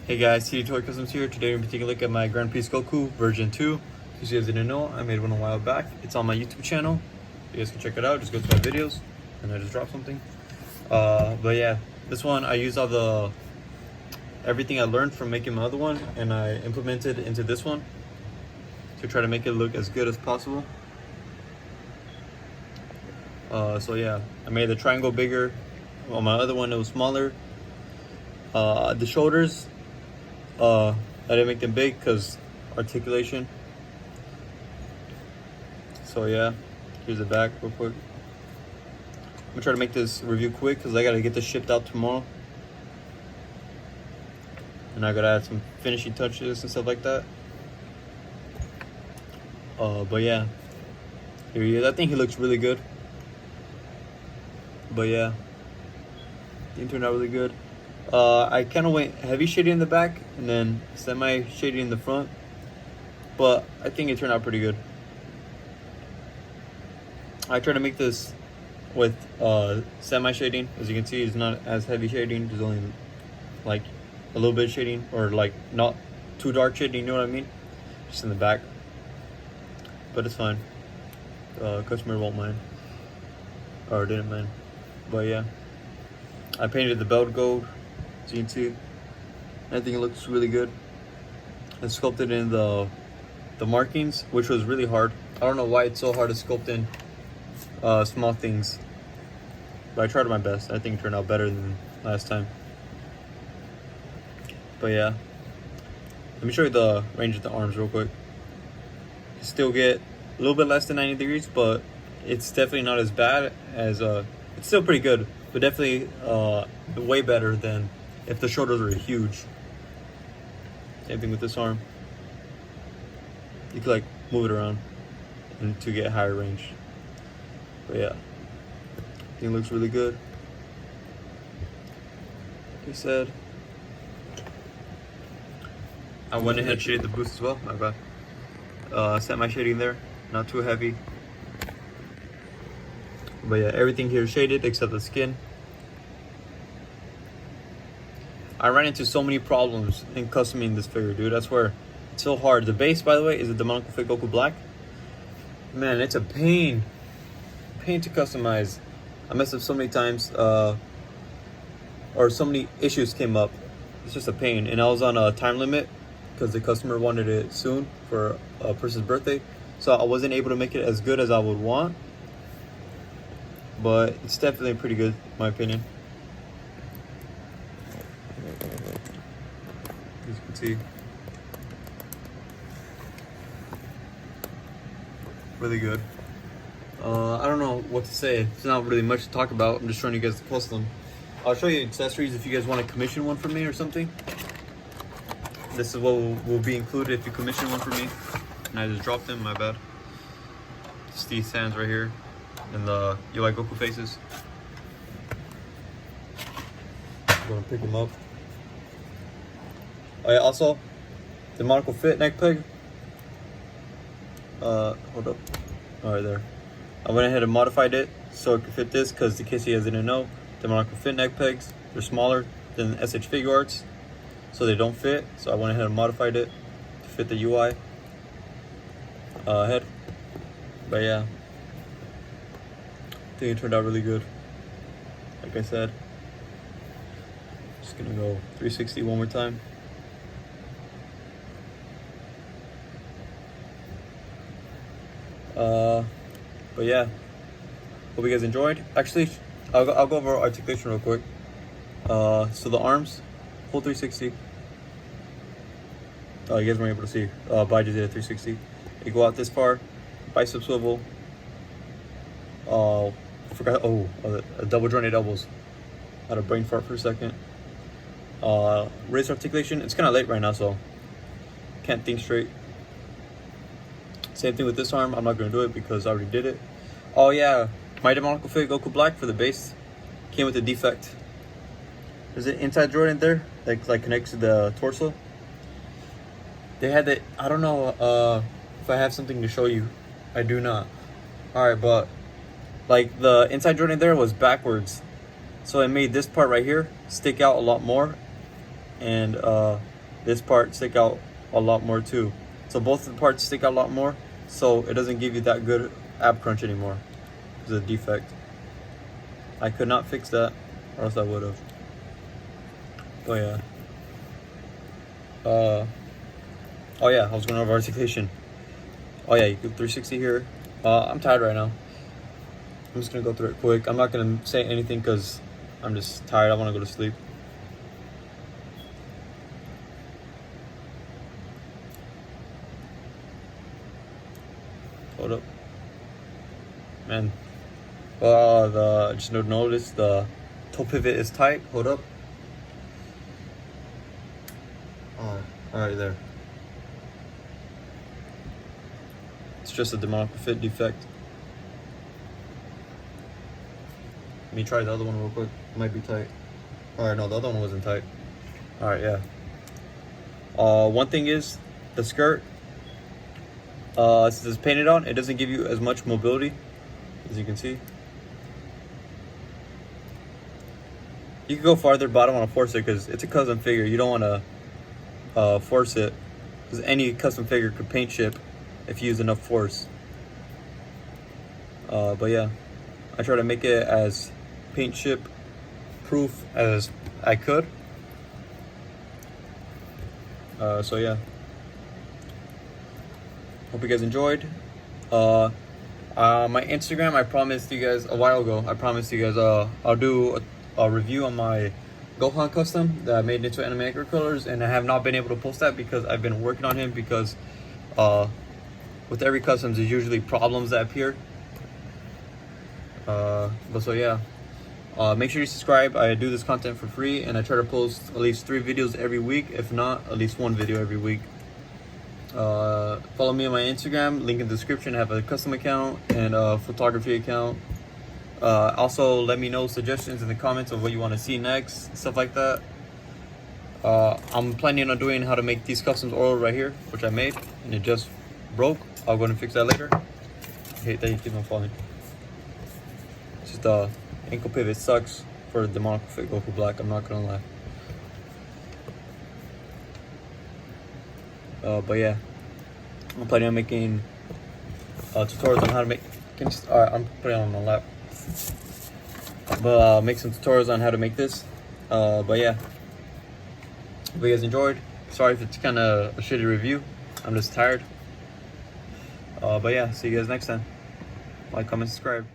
Hey guys, CD Toy Customs here. Today we're taking a look at my Grand Preist Goku version 2. If you guys didn't know, I made one a while back. It's on my YouTube channel. You guys can check it out. Just go to my videos and I just dropped something. But yeah, this one I used all everything I learned from making my other one and I implemented into this one to try to make it look as good as possible. So yeah, I made the triangle bigger. On my other one it was smaller. The shoulders, I didn't make them big because articulation. So yeah, here's the back real quick. I'm gonna try to make this review quick because I gotta get this shipped out tomorrow. And I gotta add some finishing touches and stuff like that. But yeah, here he is. I think he looks really good. But yeah, it turned out really good. I kind of went heavy shading in the back and then semi shading in the front, but I think it turned out pretty good. I tried to make this with semi shading. As you can see, it's not as heavy shading. There's only like a little bit of shading, or like not too dark shading, you know what I mean? Just in the back, but it's fine. Customer won't mind, or didn't mind. But yeah, I painted the belt gold. As you can see, I think it looks really good. I sculpted in the markings, which was really hard. I don't know why it's so hard to sculpt in small things, but I tried my best. I think it turned out better than last time. But yeah, let me show you the range of the arms real quick. You still get a little bit less than 90 degrees, but it's definitely not as bad as it's still pretty good, but definitely way better than if the shoulders were huge. Same thing with this arm. You could like move it around and to get higher range. But yeah, I think it looks really good. Like I said, I went ahead and shaded the boost as well. My bad. Set my shading there, not too heavy. But yeah, everything here is shaded except the skin. I ran into so many problems in customing this figure, dude. That's where it's so hard. The base, by the way, is the Demonical Fit Goku Black. Man, it's a pain to customize. I messed up so many times, or so many issues came up. It's just a pain. And I was on a time limit because the customer wanted it soon for a person's birthday. So I wasn't able to make it as good as I would want. But it's definitely pretty good, in my opinion. As you can see, really good. I don't know what to say. It's not really much to talk about. I'm just showing you guys the custom. I'll show you accessories if you guys want to commission one for me or something. This is what will be included if you commission one for me. And I just dropped them, my bad. Just these hands right here and the UI Goku faces. I'm gonna pick them up. Oh yeah, also the Demonical Fit neck peg. Hold up. Alright, there. I went ahead and modified it so it could fit this, because in case you guys didn't know, the Demonical Fit neck pegs, they're smaller than s.h.figuarts, so they don't fit. So I went ahead and modified it to fit the UI head. But yeah, I think it turned out really good. Like I said, just gonna go 360 one more time. But yeah, hope you guys enjoyed. Actually, I'll go over articulation real quick. So the arms, full 360. You guys weren't able to see, but I just did a 360. You go out this far, bicep swivel. I forgot. Double jointed elbows. I had a brain fart for a second. Wrist articulation. It's kind of late right now, so can't think straight. Same thing with this arm. I'm not going to do it because I already did it. Oh yeah, my Demonical Fit Goku Black for the base came with a defect. There's an inside joint in there that like connects to the torso. They had that. I don't know if I have something to show you. I do not. Alright, but like the inside joint in there was backwards. So it made this part right here stick out a lot more. And this part stick out a lot more too. So both of the parts stick out a lot more, so it doesn't give you that good ab crunch anymore. It's a defect. I could not fix that, or else I would have. Oh yeah. Oh yeah, I was going over articulation. Oh yeah, you do 360 here. I'm tired right now. I'm just gonna go through it quick. I'm not gonna say anything because I'm just tired. I want to go to sleep. Hold up, man. Just notice the toe pivot is tight. Hold up. All right, there. It's just a demonical fit defect. Let me try the other one real quick. It might be tight. Alright, no, the other one wasn't tight. Alright, yeah. One thing is, the skirt, since it's painted on, it doesn't give you as much mobility, as you can see. You can go farther, but I don't want to force it because it's a custom figure. You don't want to force it, because any custom figure could paint chip if you use enough force. But yeah, I try to make it as paint chip proof as I could. So yeah, hope you guys enjoyed. My Instagram, I promised you guys a while ago. I promised you guys I'll do a review on my Gohan custom that I made into anime acro colors, and I have not been able to post that because I've been working on him, because with every custom there's usually problems that appear. But so yeah, make sure you subscribe. I do this content for free, and I try to post at least 3 videos every week, if not at least 1 video every week. Follow me on my Instagram, link in the description. I have a custom account and a photography account. Also, let me know suggestions in the comments of what you want to see next, stuff like that. I'm planning on doing how to make these customs oral right here, which I made and it just broke. I'll go and fix that later. I hate that you keep on falling. It's just the ankle pivot sucks for the demonical fit Goku Black, I'm not gonna lie. But yeah, I'm planning on making tutorials on how to make. Alright, I'm putting it on my lap. But make some tutorials on how to make this. But yeah, hope you guys enjoyed. Sorry if it's kind of a shitty review. I'm just tired. But yeah, see you guys next time. Like, comment, subscribe.